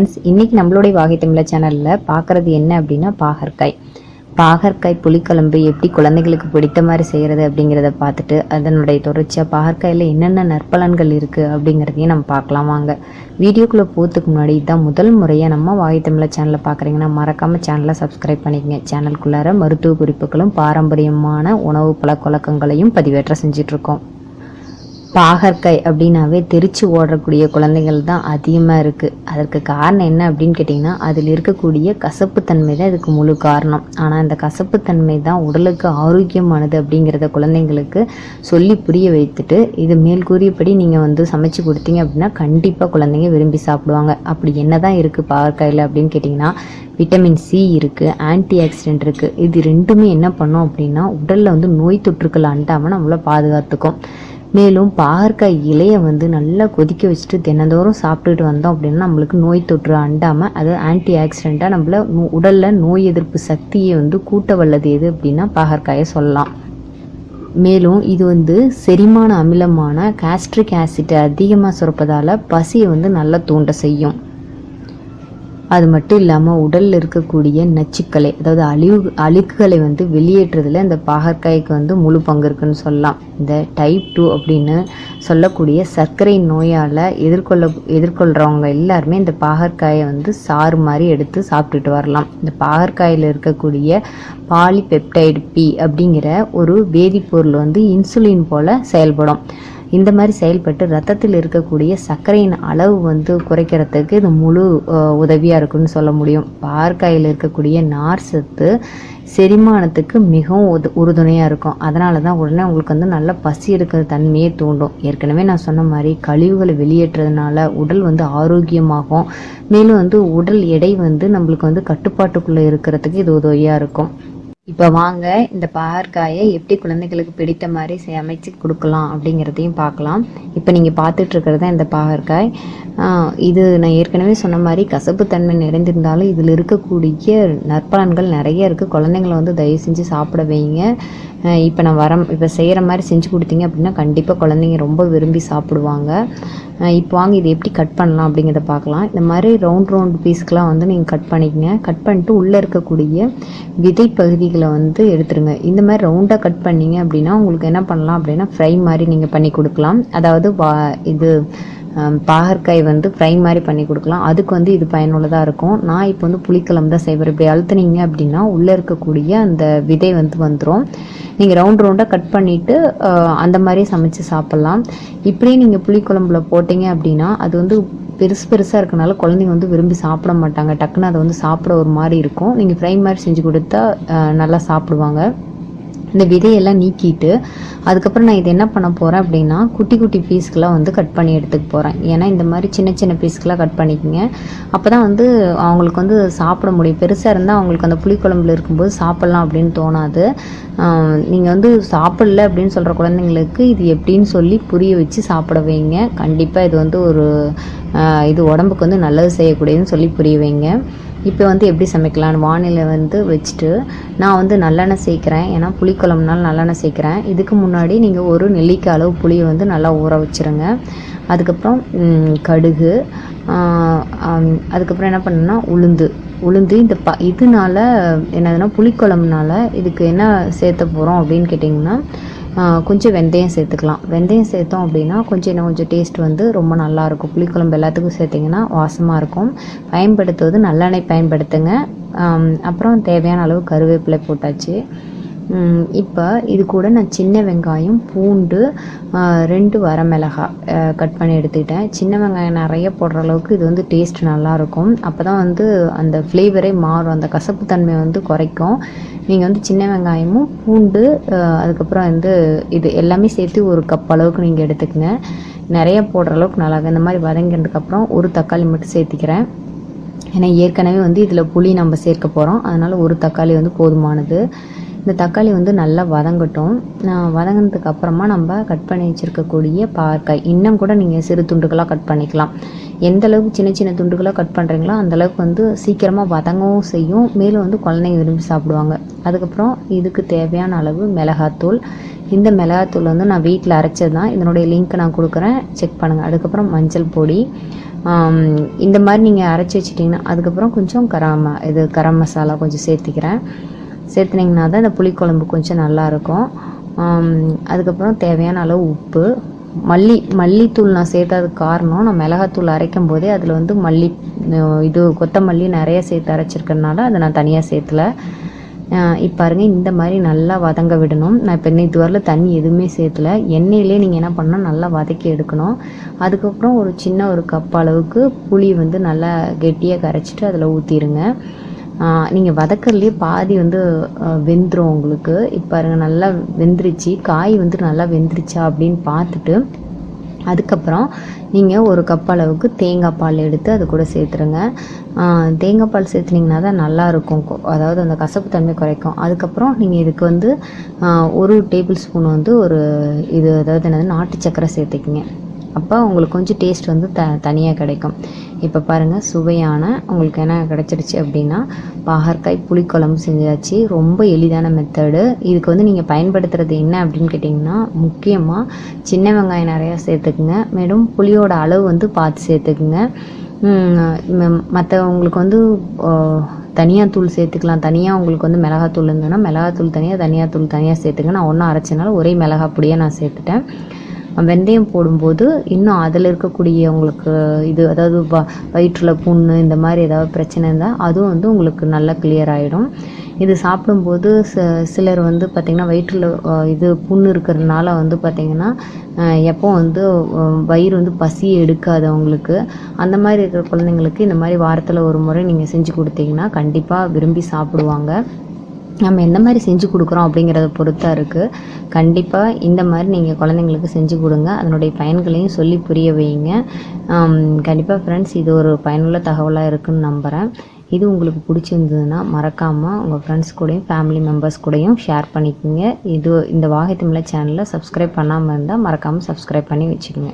Friends, இன்னைக்கு நம்மளுடைய வாகை தமிழா சேனல்ல பார்க்கறது என்ன அப்படின்னா பாகற்காய் புளிக்குழம்பு எப்படி குழந்தைகளுக்கு பிடித்த மாதிரி செய்கிறது அப்படிங்கிறத பார்த்துட்டு அதனுடைய தொடர்ச்சியாக பாகற்காயில் என்னென்ன நற்பலன்கள் இருக்குது அப்படிங்கிறதையும் நம்ம பார்க்கலாம். வாங்க வீடியோக்குள்ளே போகிறதுக்கு முன்னாடி இதுதான் முதல் முறையாக நம்ம வாகை தமிழா சேனலை பார்க்குறீங்கன்னா மறக்காமல் சேனலை சப்ஸ்கிரைப் பண்ணிக்கங்க. சேனலுக்குள்ளார மருத்துவ குறிப்புகளும் பாரம்பரியமான உணவு பழக்கவழக்கங்களையும் பதிவேற்ற செஞ்சிட்ருக்கோம். பாகற்காய் அப்படின்னாவே தெரிச்சு ஓடக்கூடிய குழந்தைகள் தான் அதிகமாக இருக்குது. அதற்கு காரணம் என்ன அப்படின்னு கேட்டிங்கன்னா, அதில் இருக்கக்கூடிய கசப்புத்தன்மை தான் இதுக்கு முழு காரணம். ஆனால் இந்த கசப்புத்தன்மை தான் உடலுக்கு ஆரோக்கியமானது அப்படிங்கிறத குழந்தைங்களுக்கு சொல்லி புரிய வைத்துட்டு இது மேல் கூறியபடி நீங்கள் சமைச்சு கொடுத்தீங்க அப்படின்னா கண்டிப்பாக குழந்தைங்க விரும்பி சாப்பிடுவாங்க. அப்படி என்ன தான் இருக்குது பாகற்காயில் அப்படின்னு கேட்டிங்கன்னா, விட்டமின் சி இருக்குது, ஆன்டி ஆக்சிடென்ட் இருக்குது. இது ரெண்டுமே என்ன பண்ணோம் அப்படின்னா உடலில் நோய் தொற்றுக்கள் அண்டாமல் நம்மளை பாதுகாத்துக்கும். மேலும் பாகற்காய் இலையை நல்லா கொதிக்க வச்சுட்டு தினந்தோறும் சாப்பிட்டுட்டு வந்தோம் அப்படின்னா நம்மளுக்கு நோய் தொற்று அண்டாமல் அது ஆன்டி ஆக்சிடெண்ட்டாக நம்மள உடலில் நோய் எதிர்ப்பு சக்தியை கூட்ட வல்லது எது அப்படின்னா பாகற்காயை சொல்லலாம். மேலும் இது செரிமான அமிலமான காஸ்ட்ரிக் ஆசிட் அதிகமாக சுரப்பதால் பசியை நல்லா தூண்ட செய்யும். அது மட்டும் இல்லாமல் உடலில் இருக்கக்கூடிய நச்சுக்களை, அதாவது அழுக்குகளை வெளியேற்றுறதுல இந்த பாகற்காய்க்கு முழு பங்கு இருக்குன்னு சொல்லலாம். இந்த டைப் 2 அப்படின்னு சொல்லக்கூடிய சர்க்கரை நோயால் எதிர்கொள்கிறவங்க எல்லாருமே இந்த பாகற்காயை சாறு மாதிரி எடுத்து சாப்பிட்டுட்டு வரலாம். இந்த பாகற்காயில் இருக்கக்கூடிய பாலிபெப்டைடு பி அப்படிங்கிற ஒரு வேதிப்பொருள் இன்சுலின் போல் செயல்படும். இந்த மாதிரி செயல்பட்டு ரத்தத்தில் இருக்கக்கூடிய சர்க்கரையின் அளவு குறைக்கிறதுக்கு இது முழு உதவியாக இருக்குன்னு சொல்ல முடியும். பாகற்காயில் இருக்கக்கூடிய நார் சத்து செரிமானத்துக்கு மிகவும் உறுதுணையாக இருக்கும். அதனால தான் உடனே உங்களுக்கு நல்ல பசி இருக்கிற தன்மையை தூண்டும். ஏற்கனவே நான் சொன்ன மாதிரி கழிவுகளை வெளியேற்றதுனால உடல் ஆரோக்கியமாகும். மேலும் உடல் எடை நம்மளுக்கு கட்டுப்பாட்டுக்குள்ளே இருக்கிறதுக்கு இது உதவியாக இருக்கும். இப்போ வாங்க இந்த பாகற்காயை எப்படி குழந்தைகளுக்கு பிடித்த மாதிரி சமைச்சு கொடுக்கலாம் அப்படிங்கிறதையும் பார்க்கலாம். இப்போ நீங்கள் பார்த்துட்டு இருக்கிறது தான் இந்த பாகற்காய். இது நான் ஏற்கனவே சொன்ன மாதிரி கசப்புத்தன்மை நிறைந்திருந்தாலும் இதில் இருக்கக்கூடிய நற்பலன்கள் நிறைய இருக்குது. குழந்தைங்களை தயவு செஞ்சு சாப்பிட வைங்க. இப்போ செய்கிற மாதிரி செஞ்சு கொடுத்தீங்க அப்படின்னா கண்டிப்பாக குழந்தைங்க ரொம்ப விரும்பி சாப்பிடுவாங்க. இப்போ வாங்க இது எப்படி கட் பண்ணலாம் அப்படிங்கிறத பார்க்கலாம். இந்த மாதிரி ரவுண்ட் பீஸ்க்கெலாம் நீங்கள் கட் பண்ணிக்கங்க. கட் பண்ணிட்டு உள்ளே இருக்கக்கூடிய விதை பகுதிகளை எடுத்துருங்க. இந்த மாதிரி ரவுண்டாக கட் பண்ணிங்க அப்படின்னா உங்களுக்கு என்ன பண்ணலாம் அப்படின்னா ஃப்ரை மாதிரி நீங்கள் பண்ணி கொடுக்கலாம். அதாவது இது பாகற்காய் ஃப்ரை மாதிரி பண்ணி கொடுக்கலாம். அதுக்கு இது பயனுள்ளதாக இருக்கும். நான் இப்போ புளிக்குழம்பு தான் செய்வேன். இப்படி அழுத்துனீங்க அப்படின்னா உள்ளே இருக்கக்கூடிய அந்த விதை வந்துடும். நீங்கள் ரவுண்டாக கட் பண்ணிவிட்டு அந்த மாதிரி சமைச்சு சாப்பிட்லாம். இப்படியே நீங்கள் புளிக்குழம்புல போட்டிங்க அப்படின்னா அது பெருசாக இருக்கனால குழந்தைங்க விரும்பி சாப்பிட மாட்டாங்க. டக்குன்னு அதை சாப்பிட ஒரு மாதிரி இருக்கும். நீங்கள் ஃப்ரை மாதிரி செஞ்சு கொடுத்தா நல்லா சாப்பிடுவாங்க. இந்த விதையெல்லாம் நீக்கிட்டு அதுக்கப்புறம் நான் இது என்ன பண்ண போகிறேன் அப்படின்னா குட்டி பீஸ்க்கெலாம் கட் பண்ணி எடுத்துக்க போகிறேன். ஏன்னா இந்த மாதிரி சின்ன பீஸ்க்கெலாம் கட் பண்ணிக்கோங்க. அப்போ தான் அவங்களுக்கு சாப்பிட முடியும். பெருசாக இருந்தால் அவங்களுக்கு அந்த புளிக்குழம்புல இருக்கும்போது சாப்பிட்லாம் அப்படின்னு தோணாது. நீங்கள் சாப்பிடல அப்படின்னு சொல்கிற குழந்தைங்களுக்கு இது எப்படின்னு சொல்லி புரிய வச்சு சாப்பிட வைங்க. கண்டிப்பாக இது இது உடம்புக்கு நல்லது செய்யக்கூடியதுன்னு சொல்லி புரிய வைங்க. இப்போ எப்படி சமைக்கலான்னு வானிலை வச்சுட்டு நான் நல்லெண்ணெய் சேர்க்குறேன். ஏன்னா புளிக்குழம்புனால நல்லெண்ணெய் சேர்க்குறேன். இதுக்கு முன்னாடி நீங்கள் ஒரு நெல்லிக்காய் அளவு புளியை நல்லா ஊற வச்சுருங்க. அதுக்கப்புறம் கடுகு, அதுக்கப்புறம் என்ன பண்ணுன்னா உளுந்து இதனால என்னதுன்னா புளிக்குழம்புனால இதுக்கு என்ன சேர்த்த போகிறோம் அப்படின்னு கேட்டிங்கன்னா கொஞ்சம் வெந்தயம் சேர்த்துக்கலாம். வெந்தயம் சேர்த்தோம் அப்படின்னா இன்னும் கொஞ்சம் டேஸ்ட் ரொம்ப நல்லாயிருக்கும். புளிக்குழம்பு எல்லாத்துக்கும் சேர்த்திங்கன்னா வாசமாக இருக்கும். பயன்படுத்துவது நல்லெண்ணெய் பயன்படுத்துங்க. அப்புறம் தேவையான அளவு கருவேப்பிலை போட்டாச்சு. இப்போ இது கூட நான் சின்ன வெங்காயம், பூண்டு, 2 வரமிளகாய் கட் பண்ணி எடுத்துக்கிட்டேன். சின்ன வெங்காயம் நிறைய போடுற அளவுக்கு இது டேஸ்ட் நல்லாயிருக்கும். அப்போ தான் அந்த ஃப்ளேவரே மாறும். அந்த கசப்புத்தன்மை குறைக்கும். நீங்கள் சின்ன வெங்காயமும் பூண்டு அதுக்கப்புறம் இது எல்லாமே சேர்த்து 1 கப் அளவுக்கு நீங்கள் எடுத்துக்கங்க. நிறைய போடுற அளவுக்கு நல்லா இந்த மாதிரி வதங்கினதுக்கப்புறம் ஒரு தக்காளி மட்டும் சேர்த்திக்கிறேன். ஏன்னா ஏற்கனவே இதில் புளி நம்ம சேர்க்க போகிறோம். அதனால் ஒரு தக்காளி போதுமானது. இந்த தக்காளி நல்லா வதங்கட்டும். வதங்கினதுக்கு அப்புறமா நம்ம கட் பண்ணி வச்சுருக்கக்கூடிய பாகற்காய் இன்னும் கூட நீங்கள் சிறு துண்டுகளாக கட் பண்ணிக்கலாம். எந்த அளவுக்கு சின்ன துண்டுகளாக கட் பண்ணுறீங்களோ அந்தளவுக்கு சீக்கிரமாக வதங்கவும் செய்யும். மேலும் குழந்தைங்க விரும்பி சாப்பிடுவாங்க. அதுக்கப்புறம் இதுக்கு தேவையான அளவு மிளகாத்தூள். இந்த மிளகாத்தூள் நான் வீட்டில் அரைச்சது தான். இதனுடைய லிங்க் நான் கொடுக்குறேன், செக் பண்ணுங்கள். அதுக்கப்புறம் மஞ்சள் பொடி, இந்த மாதிரி நீங்கள் அரைச்சி வச்சிட்டிங்கன்னா அதுக்கப்புறம் கொஞ்சம் கரம் மசாலா கொஞ்சம் சேர்த்துனிங்கன்னா தான் இந்த புளிக்குழம்பு கொஞ்சம் நல்லாயிருக்கும். அதுக்கப்புறம் தேவையான அளவு உப்பு, மல்லித்தூள் நான் சேர்த்ததுக்கு காரணம் நான் மிளகாத்தூள் அரைக்கும் போதே அதில் வந்து கொத்தமல்லி நிறைய சேர்த்து அரைச்சிருக்கறனால அதை நான் தனியாக சேர்த்துல. இப்போ பாருங்கள் இந்த மாதிரி நல்லா வதங்க விடணும். நான் இப்போ இதுவரையில் தண்ணி எதுவுமே சேர்த்துல, எண்ணெயிலே நீங்கள் என்ன பண்ணணும் நல்லா வதக்கி எடுக்கணும். அதுக்கப்புறம் ஒரு கப் அளவுக்கு புளி வந்து நல்லா கெட்டியாக கரைச்சிட்டு அதில் ஊற்றிடுங்க. நீங்கள் வதக்கறதுலேயே பாதி வந்து வெந்துடும் உங்களுக்கு. இப்போ பாருங்கள் நல்லா வெந்துருச்சு, காய் வந்து நல்லா வெந்துருச்சா அப்படின்னு பார்த்துட்டு அதுக்கப்புறம் நீங்கள் ஒரு கப் அளவுக்கு தேங்காய் பால் எடுத்து அது கூட சேர்த்துருங்க. தேங்காய் பால் சேர்த்துனிங்கன்னா தான் நல்லாயிருக்கும், அதாவது அந்த கசப்பு தன்மை குறைக்கும். அதுக்கப்புறம் நீங்கள் இதுக்கு வந்து 1 டேபிள் ஸ்பூன் வந்து அதாவது நாட்டு சர்க்கரை சேர்த்துக்கிங்க. அப்போ உங்களுக்கு கொஞ்சம் டேஸ்ட் வந்து தனியாக கிடைக்கும். இப்போ பாருங்கள் சுவையான உங்களுக்கு என்ன கிடச்சிருச்சு அப்படின்னா பாகற்காய் புளிக்குழம்பு செஞ்சாச்சு. ரொம்ப எளிதான மெத்தடு. இதுக்கு வந்து நீங்கள் பயன்படுத்துகிறது என்ன அப்படின்னு கேட்டிங்கன்னா, முக்கியமாக சின்ன வெங்காயம் நிறையா சேர்த்துக்குங்க. மேலும் புளியோட அளவு வந்து பார்த்து சேர்த்துக்குங்க. உங்களுக்கு வந்து தனியாத்தூள் சேர்த்துக்கலாம். தனியாக உங்களுக்கு வந்து மிளகாத்தூள் இருந்ததுன்னா மிளகாத்தூள் தனியாத்தூள் தனியாக சேர்த்துங்க. நான் ஒன்றும் அரைச்சனால ஒரே மிளகா பொடியை நான் சேர்த்துட்டேன். வெந்தயம் போடும்போது இன்னும் அதில் இருக்கக்கூடிய உங்களுக்கு அதாவது வயிற்றில் புண்ணு இந்த மாதிரி ஏதாவது பிரச்சனை இருந்தால் அதுவும் வந்து உங்களுக்கு நல்லா கிளியர் ஆகிடும். இது சாப்பிடும்போது சிலர் வந்து பார்த்திங்கன்னா வயிற்றில் புண்ணு இருக்கிறதுனால வந்து பார்த்திங்கன்னா எப்போ வந்து வயிறு வந்து பசியை எடுக்காது அவங்களுக்கு. அந்த மாதிரி இருக்கிற குழந்தைங்களுக்கு இந்த மாதிரி வாரத்தில் ஒரு முறை நீங்கள் செஞ்சு கொடுத்தீங்கன்னா கண்டிப்பாக விரும்பி சாப்பிடுவாங்க. நம்ம எந்த மாதிரி செஞ்சு கொடுக்குறோம் அப்படிங்கிறத பொறுத்தாக இருக்குது. கண்டிப்பாக இந்த மாதிரி நீங்கள் குழந்தைங்களுக்கு செஞ்சு கொடுங்க. அதனுடைய பயன்களையும் சொல்லி புரிய வைங்க. கண்டிப்பாக ஃப்ரெண்ட்ஸ், இது ஒரு பயனுள்ள தகவலாக இருக்குதுன்னு நம்புகிறேன். இது உங்களுக்கு பிடிச்சிருந்ததுன்னா மறக்காமல் உங்கள் ஃப்ரெண்ட்ஸ் கூடயும் ஃபேமிலி மெம்பர்ஸ் கூடயும் ஷேர் பண்ணிக்கோங்க. இந்த வாகை தமிழா சேனலை சப்ஸ்கிரைப் பண்ணாமல் இருந்தால் மறக்காமல் சப்ஸ்கிரைப் பண்ணி வச்சுக்கோங்க.